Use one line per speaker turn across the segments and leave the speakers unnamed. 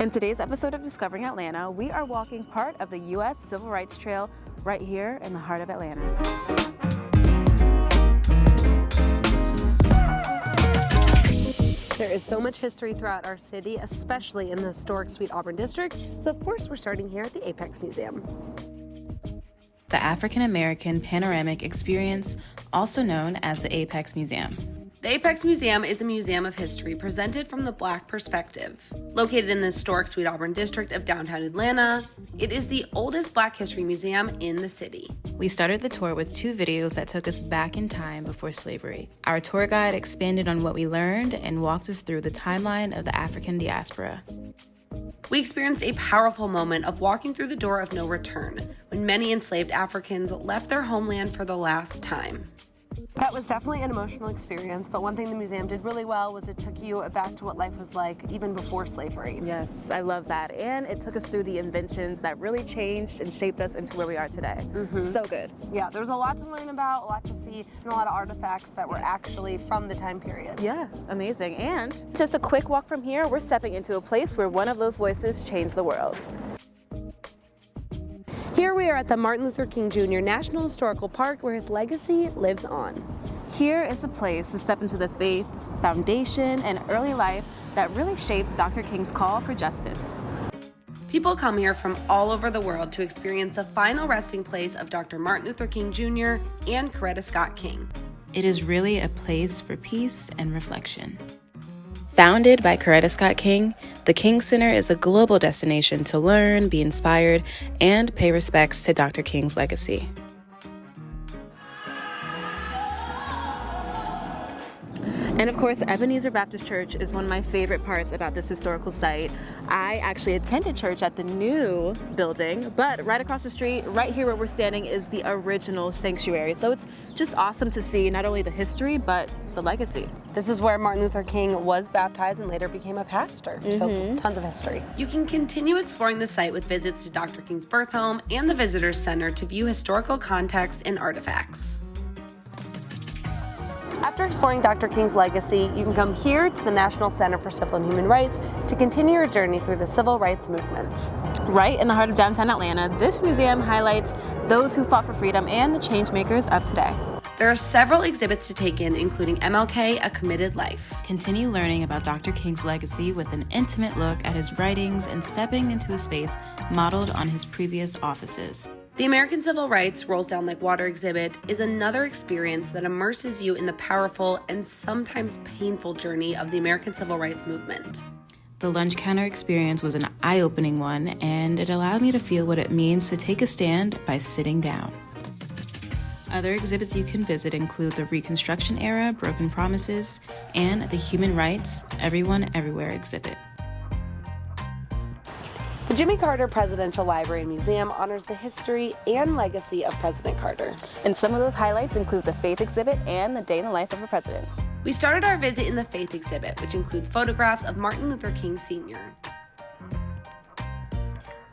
In today's episode of Discovering Atlanta, we are walking part of the U.S. Civil Rights Trail right here in the heart of Atlanta.
There is so much history throughout our city, especially in the historic Sweet Auburn district, so of course we're starting here at the Apex Museum.
The African American Panoramic Experience, also known as the Apex Museum.
The Apex Museum is a museum of history presented from the Black perspective. Located in the historic Sweet Auburn district of downtown Atlanta, it is the oldest Black history museum in the city.
We started the tour with 2 videos that took us back in time before slavery. Our tour guide expanded on what we learned and walked us through the timeline of the African diaspora.
We experienced a powerful moment of walking through the door of no return, when many enslaved Africans left their homeland for the last time. That was definitely an emotional experience, but one thing the museum did really well was it took you back to what life was like even before slavery.
Yes, I love that. And it took us through the inventions that really changed and shaped us into where we are today. So good.
Yeah, there's a lot to learn about, a lot to see, and a lot of artifacts that were actually from the time period.
Yeah, amazing. And just a quick walk from here, we're stepping into a place where one of those voices changed the world.
Here we are at the Martin Luther King Jr. National Historical Park, where his legacy lives on.
Here is a place to step into the faith, foundation, and early life that really shaped Dr. King's call for justice.
People come here from all over the world to experience the final resting place of Dr. Martin Luther King Jr. and Coretta Scott King.
It is really a place for peace and reflection. Founded by Coretta Scott King, the King Center is a global destination to learn, be inspired, and pay respects to Dr. King's legacy.
And of course, Ebenezer Baptist Church is one of my favorite parts about this historical site. I actually attended church at the new building, but right across the street, right here where we're standing, is the original sanctuary. So it's just awesome to see not only the history, but the legacy.
This is where Martin Luther King was baptized and later became a pastor, so tons of history. You can continue exploring the site with visits to Dr. King's birth home and the Visitors Center to view historical context and artifacts. After exploring Dr. King's legacy, you can come here to the National Center for Civil and Human Rights to continue your journey through the civil rights movement.
Right in the heart of downtown Atlanta, this museum highlights those who fought for freedom and the change makers of today.
There are several exhibits to take in, including MLK, A Committed Life.
Continue learning about Dr. King's legacy with an intimate look at his writings and stepping into a space modeled on his previous offices.
The American Civil Rights Rolls Down Like Water exhibit is another experience that immerses you in the powerful and sometimes painful journey of the American Civil Rights movement.
The lunch counter experience was an eye-opening one, and it allowed me to feel what it means to take a stand by sitting down. Other exhibits you can visit include the Reconstruction Era, Broken Promises, and the Human Rights, Everyone Everywhere exhibit.
The Jimmy Carter Presidential Library and Museum honors the history and legacy of President Carter.
And some of those highlights include the Faith exhibit and the Day in the Life of a President.
We started our visit in the Faith exhibit, which includes photographs of Martin Luther King Sr.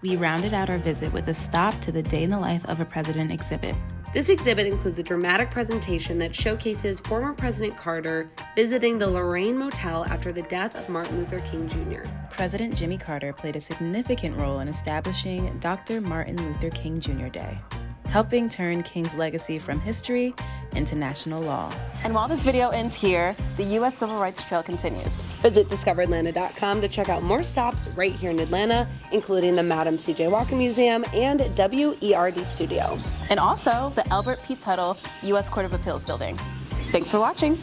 We rounded out our visit with a stop to the Day in the Life of a President exhibit.
This exhibit includes a dramatic presentation that showcases former President Carter visiting the Lorraine Motel after the death of Martin Luther King Jr.
President Jimmy Carter played a significant role in establishing Dr. Martin Luther King Jr. Day, helping turn King's legacy from history into national law.
And while this video ends here, the U.S. Civil Rights Trail continues.
Visit discoveratlanta.com to check out more stops right here in Atlanta, including the Madam C.J. Walker Museum and WERD Studio.
And also the Elbert P. Tuttle U.S. Court of Appeals building. Thanks for watching.